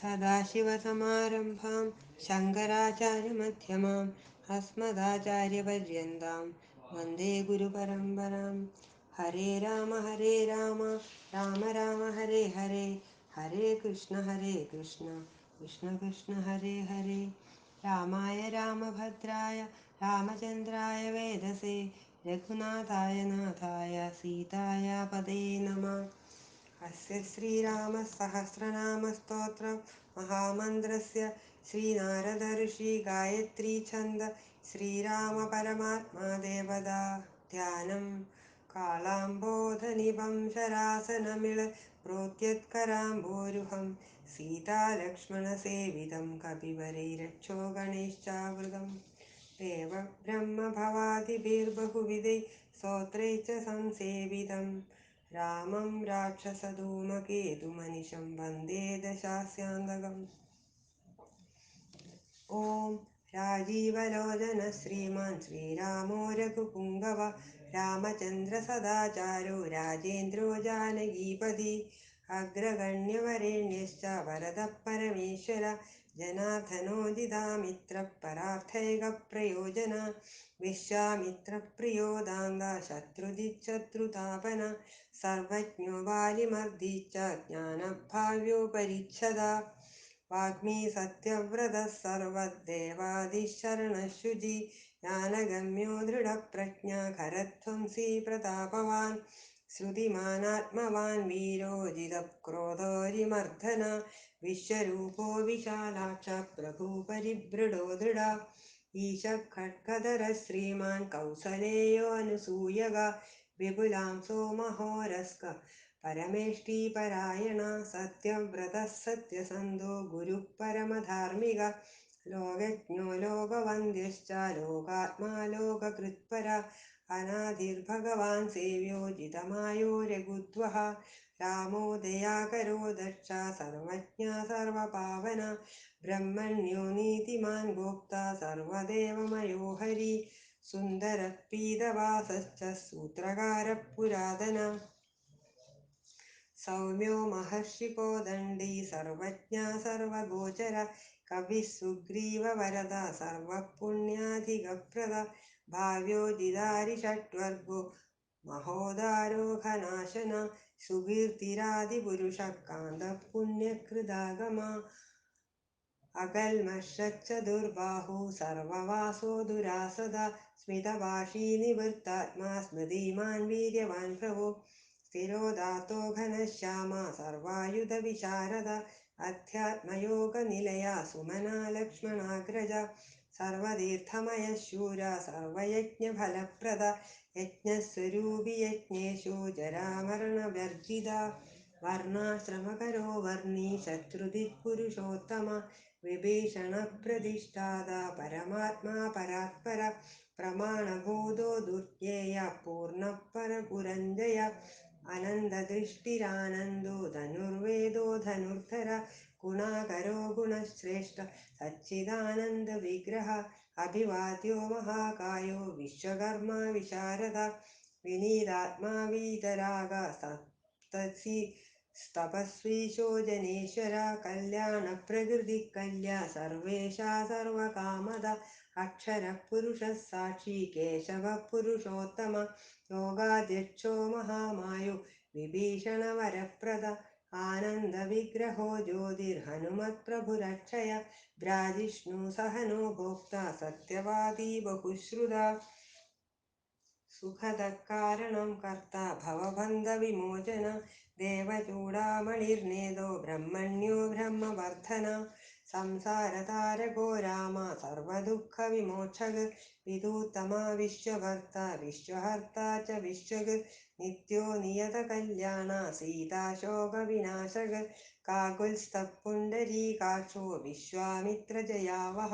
सदाशिवसमारम्भां शङ्कराचार्यमध्यमाम् अस्मदाचार्यपर्यन्तां वन्दे गुरुपरम्परां। हरे राम राम राम हरे हरे, हरे कृष्ण कृष्ण कृष्ण हरे हरे। रामाय रामभद्राय रामचन्द्राय वेदसे, रघुनाथाय नाथाय सीताय पदे नमः। अस्य श्रीरामसहस्रनामस्तोत्रं महामन्त्रस्य श्रीनारदऋषि गायत्री छन्द श्रीरामपरमात्मा देवता ध्यानं कालाम्बोधनिभं शरासनमिळ प्रोत्यत्कराम्बोरुहं सीतालक्ष्मणसेवितं कपिवरैरक्षो गणैश्चावृतं देवब्रह्मभवादिभिर्बहुविधैः स्तोत्रैः च संसेवितं रामं राक्षसधूमकेतुमनिशं वन्दे दशास्यान्तकम्। ॐ राजीवलोचन श्रीमान् श्रीरामो रघुपुङ्गव रामचन्द्रसदाचारो राजेन्द्रो जानकीपति अग्रगण्यवरेण्यश्च वरदः परमेश्वर जनार्दनोदितामित्रः परार्थैकप्रयोजन विश्वामित्रप्रियो दान्ता शत्रुजिच्छत्रुतापन सर्वज्ञो वालिमर्दी च ज्ञानभाव्योपरिच्छदा वाग्मी सत्यव्रतः सर्वदेवादिशरणशुचि ज्ञानगम्यो दृढप्रज्ञा खरध्वंसी प्रतापवान् श्रुतिमानात्मवान् वीरो जितक्रोधोरिमर्दन विश्वरूपो विशालाक्ष प्रभु परिभृडो दृढा ईशः खड्गधर श्रीमान् कौसलेयो अनुसूयगा विपुलांसो महोरस्क परमेष्टिपरायण सत्यव्रतः सत्यसन्धो गुरुः परमधार्मिक लोकज्ञो लोकवन्द्यश्च लोकात्मा लोककृत्पर अनादिर्भगवान् सेव्यो जितमायो रघुद्वः रामो दयाकरो दक्ष सर्वज्ञ सर्वपावन ब्रह्मण्यो नीतिमान् गोप्ता सर्वदेवमयो हरि सुन्दरः पीतवासश्च सूत्रकारः पुरातन सौम्यो महर्षिकोदण्डी सर्वज्ञ सर्वगोचर कविः सुग्रीववरदा सर्वपुण्याधिगप्रद भाव्यो जिदारिषट्वर्गो महोदारोघनाशन सुकीर्तिरादिपुरुषः कान्तः पुण्यकृदागमा अकल्मषच्च दुर्बाहु सर्ववासो दुरासदा स्मितभाषी निवृत्तात्मा स्मृतिमान् वीर्यवान् प्रभो स्थिरोदातो घनश्यामा सर्वायुधविशारद अध्यात्मयोगनिलया सुमना लक्ष्मणाग्रजा सर्वतीर्थमयः शूरा सर्वयज्ञफलप्रद यज्ञस्वरूपी यज्ञेषु जरामरणवर्जिता वर्णाश्रमकरो वर्णी शत्रुदिक्पुरुषोत्तम विभीषणप्रतिष्ठाता परमात्मा परात्पर प्रमाणबोधो दुर्ज्ञेय पूर्णः परपुरञ्जय अनन्ददृष्टिरानन्दो धनुर्वेदो धनुर्धर गुणाकरो गुणश्रेष्ठ सच्चिदानन्दविग्रह अभिवाद्यो महाकायो विश्वकर्मा विशारद विनीतात्मा वीतराग सप्तसि तपस्वीशो जनेश्वर कल्याणप्रकृतिकल्या सर्वेशा सर्वकामद अक्षरः पुरुषः साक्षी केशवः पुरुषोत्तम योगाध्यक्षो महामायो विभीषणवरप्रद आनन्दविग्रहो ज्योतिर्हनुमत्प्रभुरक्षय भ्राजिष्णु सहनो भोक्ता सत्यवादी बहुश्रुता सुखदः कारणं कर्ता भवबन्धविमोचन देवचूडामणिर्नेदो ब्रह्मण्यो ब्रह्मवर्धन संसारतारको राम सर्वदुःखविमोचक विदुत्तमा विश्वभर्ता विश्वहर्ता च विश्वग नित्यो नियतकल्याण सीताशोकविनाशक काकुत्स्थपुण्डरीकाक्षो विश्वामित्रजयावह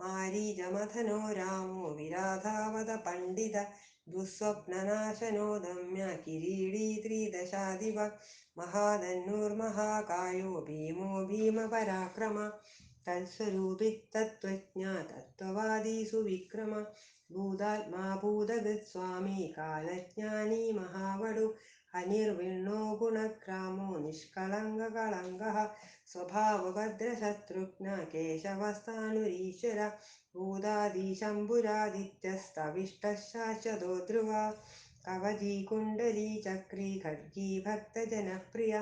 मारीचमथनो रामो विराधावत पण्डित दुःस्वप्ननाशनो दम्य किरीटी त्रिदशाधिप महाधनुर्महाकायो भीमो भीमपराक्रम तत्स्वरूपितत्त्वज्ञा तत्त्ववादी सुविक्रम भूतात्मा भूतगृत्स्वामी कालज्ञानी महावडु अनिर्विण्णो गुणग्रामो निष्कलङ्ककलङ्कः स्वभावभद्रशत्रुघ्न केशवस्तानुरीश्वर भूतादिशम्भुरादित्यस्तविष्टः शाश्वतो ध्रुवा कवची कुण्डली चक्री खड्गी भक्तजनप्रिया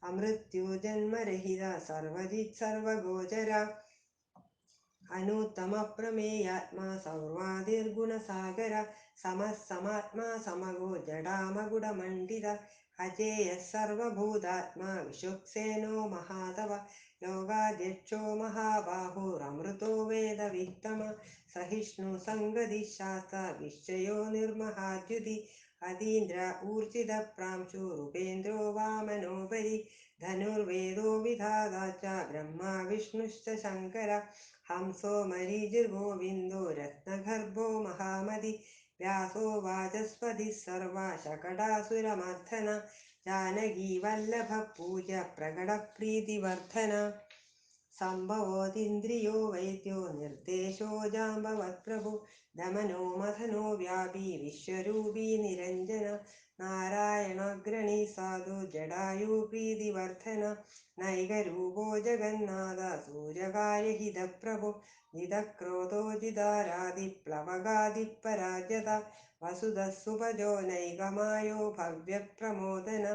अमृत्युजन्मरहिता सर्वजित् सर्वगोचरा अनुत्तमप्रमेयात्मा सर्वादिर्गुणसागर समः समात्मा समगो जडामगुडमण्डित अजेयः सर्वभूतात्मा विशुक्सेनो महातव योगाध्यक्षो महाबाहुरमृतो वेदवित्तम सहिष्णुसङ्गदिशास्त्र विश्चयो निर्महाद्युति अतीन्द्र ऊर्जितप्रांशुरुपेन्द्रो वामनोपरि धनुर्वेदो विधाता च ब्रह्मा विष्णुश्च शङ्कर हंसो मरीचिर्गोविन्दो रत्नगर्भो महामति व्यासो वाचस्पतिः सर्वा शकटासुरमर्दन जानकी वल्लभ पूज्य प्रकटप्रीतिवर्धन सम्भवोदिन्द्रियो वैद्यो निर्देशो जाम्बवत्प्रभु दमनो मथनो व्यापी विश्वरूपी निरञ्जन नारायणाग्रणी साधु जडायु प्रीतिवर्धन नैकरूपो जगन्नाथ सूर्यकार्यहितप्रभु जितक्रोधो जितारादिप्लवगादिपराजत वसुधः सुभजो नैकमायो भव्यप्रमोदन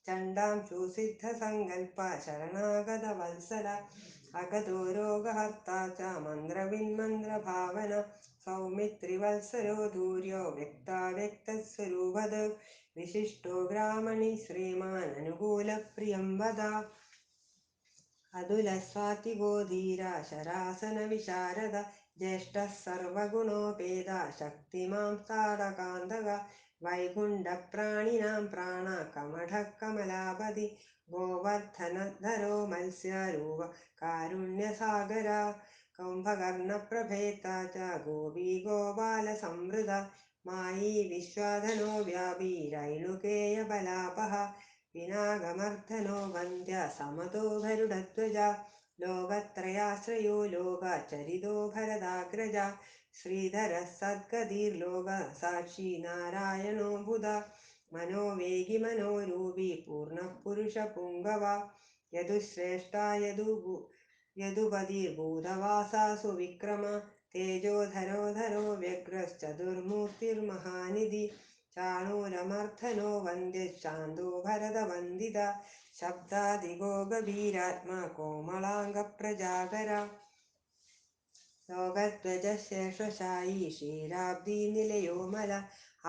चण्डांशु सिद्धसङ्कल्प शरणागतवत्सल अगतो रोगहर्ता च मन्त्रविन्मन्त्रभावन सौमित्रिवत्सरो धूर्यो व्यक्ताव्यक्तस्वरूपद विशिष्टो ग्रामणि श्रीमान् अनुकूलप्रियं वद अतुलस्वातिगो धीरा शरासनविशारद ज्येष्ठः सर्वगुणोपेदा शक्तिमां तारकान्तक वैकुण्ठप्राणिनां प्राण कमठः कमलापति गोवर्धनधरो मत्स्यरूप कारुण्यसागर कुम्भकर्णप्रभेता च गोपी गोपालसंवृता मायी विश्वधनो व्यापी रैणुकेयबलापः पिनाकमर्दनो वन्द्य समतो गरुडध्वजा लोकत्रयाश्रयो लोकचरितो भरदाग्रजा श्रीधरः सद्गतिर्लोक साक्षी नारायणो बुधा मनोवेगि मनोरूपी पूर्णपुरुषपुङ्गवा यदुश्रेष्ठा यदुपतिर्भूतवासासु विक्रम तेजोधरो व्यग्रश्चतुर्मूर्तिर्महानिधि चाणूरमर्दनो वन्द्यशान्तो भरतवन्दिता शब्दादिगो गभीरात्मा कोमलाङ्गप्रजागर लोकध्वजशेषशायी क्षीराब्धिनिलयो मल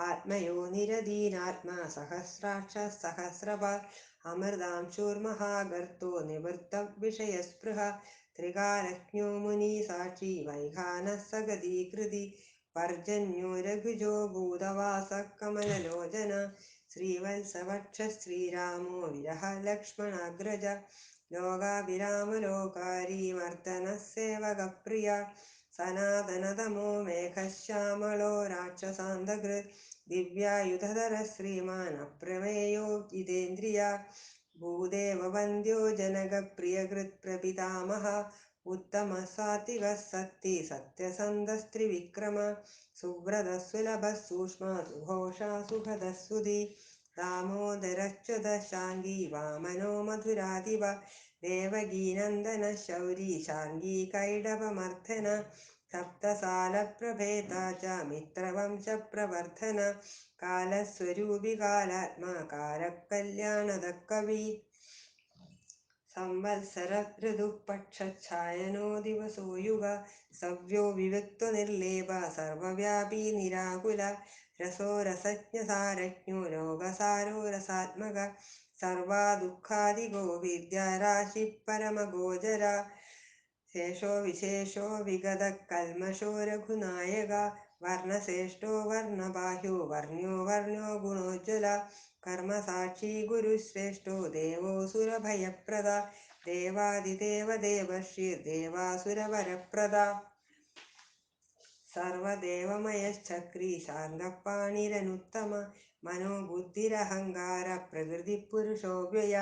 आत्मयो निरदीनात्मा सहस्राक्षः सहस्रपात् अमृतांशुर्महागर्तो निवृत्तविषयस्पृह त्रिकालज्ञो मुनिसाक्षी वैखानः सगतीकृति पर्जन्यो रघुजो भूतवासः कमललोचन श्रीवत्सवक्षः श्रीरामो विरह लक्ष्मणाग्रज लोकाभिरामलोकारी मर्दनः सेवकप्रिया सनातनतमो मेघश्यामलो राक्षसान्तकृत् दिव्यायुधधरः श्रीमान् अप्रमेयो जितेन्द्रिया भूदेववन्द्यो जनकप्रियकृत्प्रपितामह उत्तमः सात्विकः सत्ति सत्यसन्धस्त्रिविक्रम सुव्रतः सुलभः सूक्ष्म सुघोषा सुखदः सुधि दामोदरच्युतः शाङ्गी वामनो मधुराधिप देवकीनन्दनः शौरी शार्ङ्गी कैडवमर्दन सप्तसालप्रभेता च मित्रवंशप्रवर्धन कालस्वरूपी कालात्मा कारः कल्याणदः कवि संवत्सर ऋतुः पक्षच्छायनो दिवसो युग सव्यो विविक्तो निर्लेप सर्वव्यापी निराकुल रसो रसज्ञसारज्ञो रोगसारो रसात्मक सर्वा दुःखादिगो विद्याराशिः परमगोचरा शेषो विशेषो विगतः कल्मषो रघुनायक वर्णश्रेष्ठो वर्णबाह्यो वर्ण्यो वर्ण्यो गुणोज्ज्वल कर्मसाक्षी गुरुश्रेष्ठो देवोऽसुरभयप्रदा देवादिदेव देवर्षिर्देवासुरवरप्रदा सर्वदेवमयश्चक्री शार्ङ्गपाणिरनुत्तम मनोबुद्धिरहङ्कार प्रकृतिपुरुषो व्यय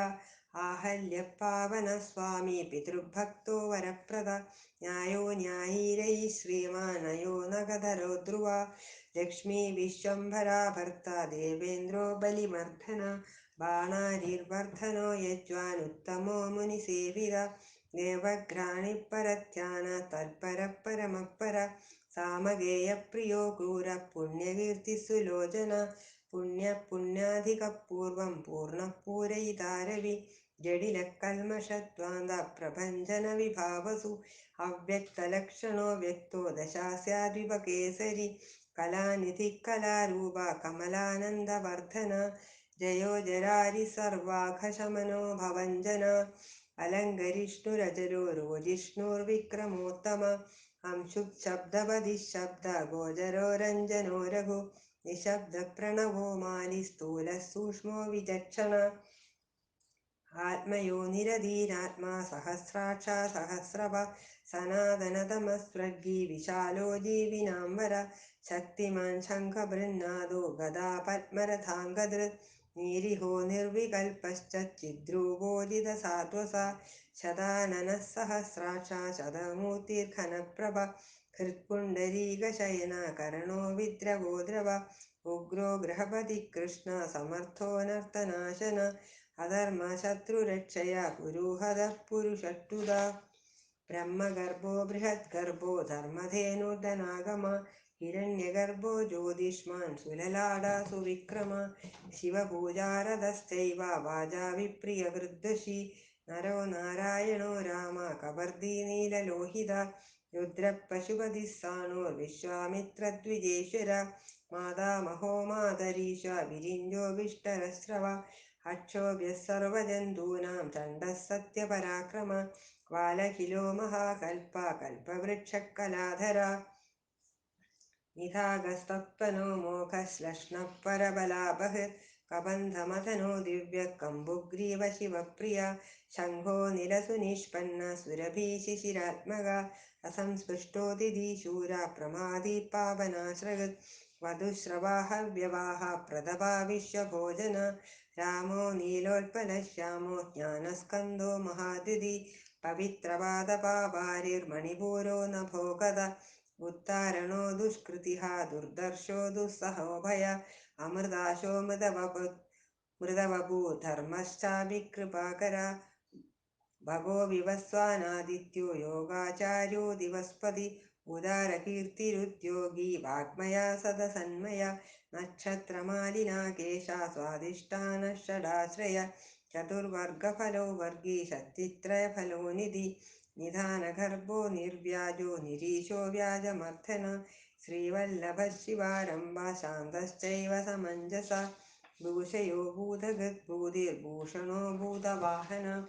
आहल्यः पावनः स्वामी पितृभक्तो वरप्रद न्यायो न्यायीरैः श्रीमानयो नगधरो ध्रुवा लक्ष्मी विश्वम्भरा भर्ता देवेन्द्रो बलिमर्दन ബാണാരിർവർദ്ധനോ യജ്വാനുത്തമോ മുനിസേവിത ദേവഘ്രാണിപ്പരധ്യാന തൽപര പരമപ്പര സാമഗേയപ്രിയോ ക്രൂര പുണ്യകീർത്തിസുലോചന പുണ്യാധികപൂർവം പൂർണ്ണപൂരയിതാരവി ജഡിലക്കൽമഷദ്വാന്ത പ്രഭഞ്ജന വിഭാവസു അവ്യക്തലക്ഷണോ വ്യക്തോ ദശാസ്യാദ്വിപകേസരി കലാനിധി കലാരൂപ കമലാനന്ദവർദ്ധന ജയോ ജരാരി സർവാഘശമനോ ഭവഞ്ജന അലങ്കരിഷ്ണുരജലോ രോജിഷ്ണുർവിക്രമോത്തമ ശബ്ദപതിശബ്ദ ഗോചരോ രഞ്ജനോ രഘു നിശബ്ദ പ്രണവോ മാലി സ്ഥൂല സൂക്ഷ്മോ വിചക്ഷണ ആത്മയോ നിരതീരാത്മാ സഹസ്രാക്ഷ സഹസ്രവ സനാതനതമസ്വർഗീ വിശാലോ ജീവിനാംബര ശക്തിമാൻ ശംഖബൃന്നാദോ ഗദാ പത്മരഥാംഗദൃത് നീരിഹോ നിർവികൽപശ്ചിദ്രൂപോജിത സാത്വസ ശതാനനഃ സഹസ്രാക്ഷ ശതമൂർത്തിർഘനപ്രഭ ഹൃത്പുണ്ടരീകശയന കരണോ വിദ്രവോ ദ്രവ ഉഗ്രോ ഗൃഹപതി കൃഷ്ണ സമർത്ഥോ നർത്തനാശന അധർമ്മശത്രുരക്ഷയ പുരുഹത പുരുഷട്ടുത ബ്രഹ്മഗർഭോ ബൃഹദ്ഗർഭോ ധർമ്മധേനുർധനാഗമ ഹിരണ്യഗർഭോ ജ്യോതിഷ്മാൻ സുലലാട സുവിക്രമ ശിവപൂജാരതശ്ചൈവ വാചാ വിപ്രിയകൃദ്ദശി നരോ നാരായണോ രാമ കബർദീ നീലലോഹിത രുദ്രപശുപതിഃ സാണോർവിശ്വാമിത്രദ്വിജേശ്വര മാതാമഹോ മാതരീശ വിരിഞ്ജോ വിഷ്ടരശ്രവ അക്ഷോഭ്യഃ സർവജന്തൂനാം ചണ്ഡഃ സത്യപരാക്രമ വാലഖിലോ മഹാകൽപ കൽപവൃക്ഷക്കലാധര നിധാഗസ്തപ്തനോ മോഘശ്ലഷ്ണഃ പരബലാബഹ് കബന്ധമഥനോ ദിവ്യ കമ്പുഗ്രീവ ശിവപ്രിയ ശംഖോ നിരസുനിഷ്പന്ന സുരഭീ ശിശിരാത്മക അസംസ്പൃഷ്ടോതിഥിശൂര പ്രമാദി പാവനാശ്രഗത് വധുശ്രവാഹവ്യവാഹ പ്രതപാ വിശ്വഭോജന രാമോ നീലോൽപലശ്യാമോ ജ്ഞാനസ്കന്ദോ മഹാദ്യുതി പവിത്രപാദപാവാരിർമണിപൂരോ നഭോഗത ഉത്താരണോ ദുഷ്കൃതിഃ ദുർദർശോ ദുസ്സഹോഭയ അമൃതാശോ മൃതവപു ധർമ്മശ്ചാഭികൃപാകര ഭഗോ വിവസ്വാനാദിത്യോ യോഗാചാര്യോ ദിവസ്പതി ഉദാരകീർത്തിരുദ്യോഗി വാഗ്മയ സദസന്മയ നക്ഷത്രമാലിനാ കേശ സ്വാദിഷ്ടാന ഷടാശ്രയ ചതുർവർഗഫലോ വർഗീ ശക്തിത്രയഫലോ നിധി നിധാനഗർഭോ നിർവ്യാജോ നിരീശോ വ്യാജമർദ്ദന ശ്രീവല്ലഭ ശിവാരംഭ ശാന്തശ്ചൈവ സമഞ്ജസ ഭൂഷയോ ഭൂതഗദ്ഭൂതിർഭൂഷണോ ഭൂതവാഹന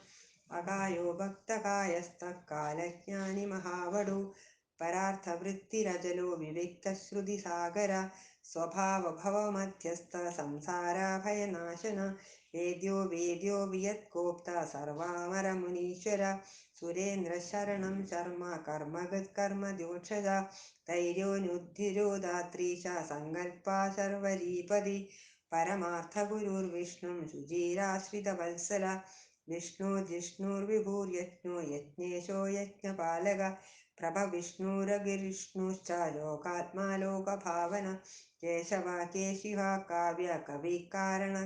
അകായോ ഭക്തകായസ്ഥഃ കാലജ്ഞാനി മഹാവടു പരാർത്ഥവൃത്തിരജലോ വിവിക്തശ്രുതിസാഗര സ്വഭാവഭവമധ്യസ്ഥ സംസാരാഭയനാശന വേദ്യോ വിയത്കോപ്ത സർവാമരമുനീശ്വര സുരേന്ദ്രശരണം ശർമ്മ കർമ്മഗത് കർമ്മദ്യോക്ഷജ ധൈര്യോനുദ്ധിരോധാത്രീശ സങ്കൽപ്പാ ശർവരീപതി പരമാർത്ഥഗുരുർവിഷ്ണും ശുചീരാശ്രിതവത്സല വിഷ്ണുർജിഷ്ണുർവിഭൂര്യജ്ഞോ യജ്ഞേശോ യജ്ഞപാലക പ്രഭ വിഷ്ണുരഗിരിഷ്ണുശ്ച ലോകാത്മാ ലോകഭാവന കേശവ കേശിഹ കാവ്യ കവി കാരണ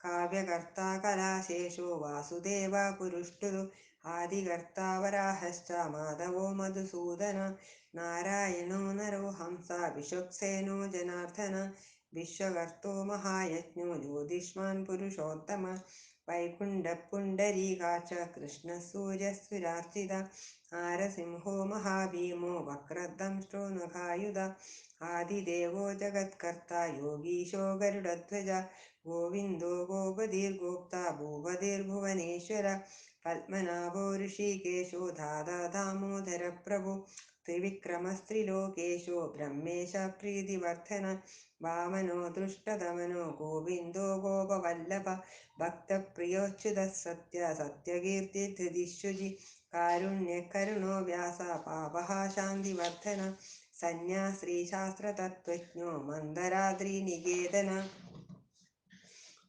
കാവ്യകർത്താ കലാശേഷോ വാസുദേവ പുരുഷ്ടു ആദികർത്താ വരാഹശ്ച മാധവോ മധുസൂദന നാരായണോ നരോ ഹംസ വിശ്വക്സേനോ ജനാർദ്ദന വിശ്വകർത്തോ മഹായജ്ഞോ ജ്യോതിഷ്മാൻ പുരുഷോത്തമ വൈകുണ്ഠപുണ്ടരീകാക്ഷ കൃഷ്ണസൂര്യസുരാർച്ചിത നാരസിംഹോ മഹാഭീമോ വക്രദംഷ്ടോ നഖായുധ ആദിദേവോ ജഗത്കർത്ത യോഗീശോ ഗരുഡധ്വജ ഗോവിന്ദോ ഗോപതിർഗോപ്ത ഭൂപതിർഭുവനേശ്വര പത്മനാഭോ ഋഷികേശോ ധാതാ ദാമോദര പ്രഭു ത്രിവിക്രമസ്ത്രിലോകേശോ ബ്രഹ്മേശ പ്രീതിവർദ്ധന വാമനോ ദുഷ്ടതമനോ ഗോവിന്ദോ ഗോപവല്ലഭ ഭക്തപ്രിയോച്യുത സത്യ സത്യകീർത്തി ധൃതിശുചി കാരുണ്യകരുണോ വ്യാസ പാപഃ ശാന്തിവർദ്ധന സന്യാസ്ത്രീ ശാസ്ത്രതത്വജ്ഞോ മന്ദരാദ്രി നികേതന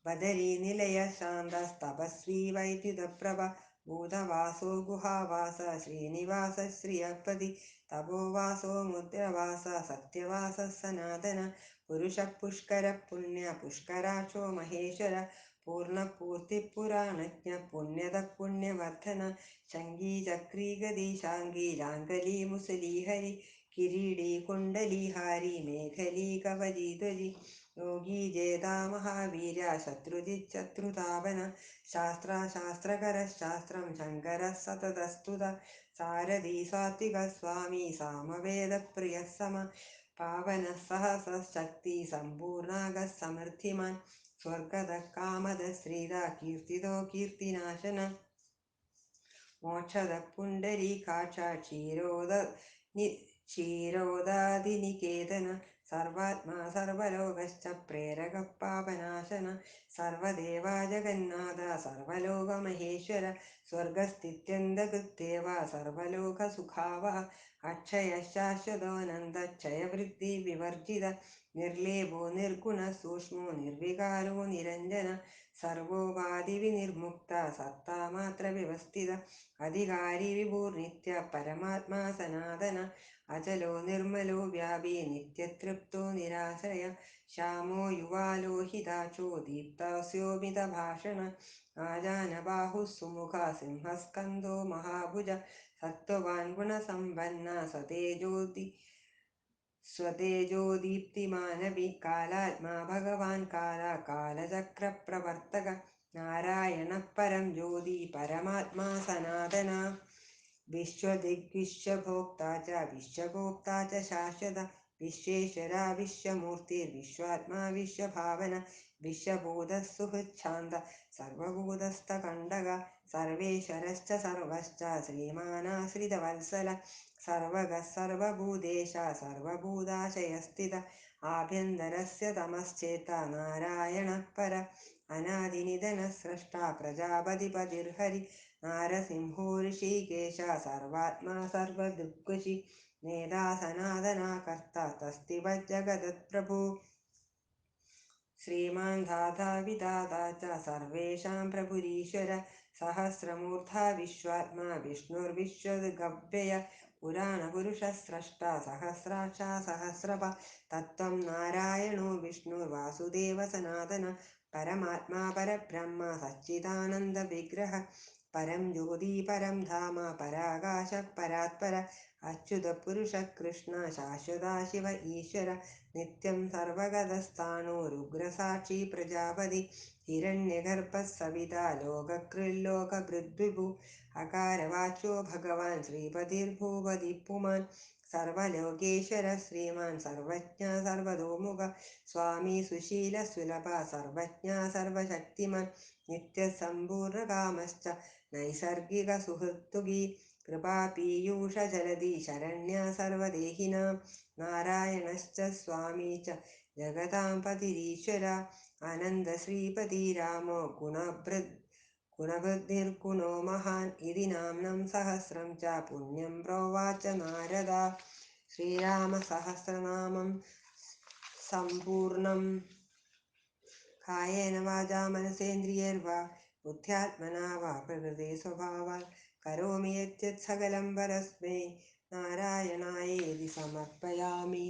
ബദരീ നിലയ ശാന്തസ്തപസ്വീ വൈദ്യുതപ്രഭ ഭൂതവാസോ ഗുഹാവാസ ശ്രീനിവാസ ശ്രിയപതി തപോവാസോ മുദ്രവാസ സത്യവാസ സനാതന पुरुषः पुष्करः पुण्य पुष्कराक्षो महेश्वर पूर्णपूर्तिपुराणज्ञ पुण्यदः पुण्यवर्धन शङ्गी चक्री गदी शाङ्गी लाङ्गली मुसली हरि किरीडी कुण्डलीहारी मेखली कवची ध्वजी योगी जेता महावीर शत्रुजिच्छत्रुतापन शास्त्रकरः शास्त्रं शङ्करः सततस्तुत सारथी सात्विकः स्वामी सामवेदप्रियः सम पावनः सहसशक्ति सम्पूर्णागः समृद्धिमान् स्वर्गदः कामदः श्रीदा कीर्तितो कीर्तिनाशन मोक्षदः पुण्डरीकाक्ष क्षीरोदादिनिकेतन सर्वात्मा सर्वलोकश्च प्रेरकः पापनाशन सर्वदेवा जगन्नाथ सर्वलोकमहेश्वर स्वर्गस्थित्यन्तकृत्येव सर्वलोकसुखावः अक्षयः शाश्वतोऽनन्तक्षयवृद्धिविवर्जित निर्लेपो निर्गुणः सूक्ष्मो निर्विकारो निरञ्जन सर्वोपाधिविनिर्मुक्ता सत्तामात्रव्यवस्थित अधिकारी विभुर्नित्य परमात्मा सनातन अचलो निर्मलो व्यापी नित्यतृप्तो निराश्रय श्यामो युवा लोहिताक्षो दीप्तास्योमितभाषण आजानबाहुः सुमुखा सिंहस्कन्दो महाभुज सत्त्ववान् गुणसम्पन्ना स्वतेजोदीप्तिमानवि कालात्मा भगवान् कालचक्रप्रवर्तक नारायणः परं ज्योति परमात्मा सनातन विश्वदिग्विश्वभोक्ता च विश्वगोप्ता च शाश्वत विश्वेश्वरा विश्वमूर्तिर्विश्वात्मा विश्वभावन विश्वभूतः सुहृच्छान्त सर्वभूतस्थकण्डक सर्वेश्वरश्च सर्वश्च श्रीमानाश्रितवत्सल सर्वगः सर्वभूतेश सर्वभूताशयस्थित आभ्यन्तरस्य तमश्चेता नारायणः पर अनादिनिधनः स्रष्टा प्रजापतिपतिर्हरि नारसिंहो ऋषिकेश सर्वात्मा सर्वदृक्कुशि नेता सनातना कर्ता तस्तिवज्जगदत्प्रभु श्रीमान् धाता विधाता च सर्वेषां प्रभुरीश्वर सहस्रमूर्धा विश्वात्मा विष्णुर्विश्वगव्यय पुराणपुरुषः स्रष्टा सहस्राक्षा सहस्रपा तत्त्वं नारायणो विष्णुर्वासुदेव सनातन परमात्मा परब्रह्म सच्चिदानन्दविग्रह परं ज्योति परं धाम पराकाशः परात्पर अच्युतपुरुषः कृष्ण शाश्वता शिव ईश्वर नित्यं सर्वगतस्थाणुरुग्रसाक्षी प्रजापति हिरण्यगर्भः सविता लोककृल्लोकभृद्विभु अकारवाच्यो भगवान् श्रीपतिर्भूपतिः पुमान् सर्वलोकेश्वर श्रीमान् सर्वज्ञ सर्वतोमुख स्वामी सुशीलसुलभ सर्वज्ञ सर्वशक्तिमान् नित्यसम्पूर्णकामश्च नैसर्गिकसुहृत्तुकी कृपापीयूषजलधि शरण्या सर्वदेहिनां नारायणश्च स्वामी च जगतां पतिरीश्वर आनन्दश्रीपति रामो गुणवृद्धिर्गुणो महान् इति नाम्नं सहस्रं च पुण्यं प्रोवाच नारद श्रीरामसहस्रनामं सम्पूर्णम् कायेन वाचा मनसेन्द्रियैर्वा बुद्ध्यात्मना वा प्रकृते स्वभावात् करोमि यत् सकलं परस्मै नारायणायेति समर्पयामि।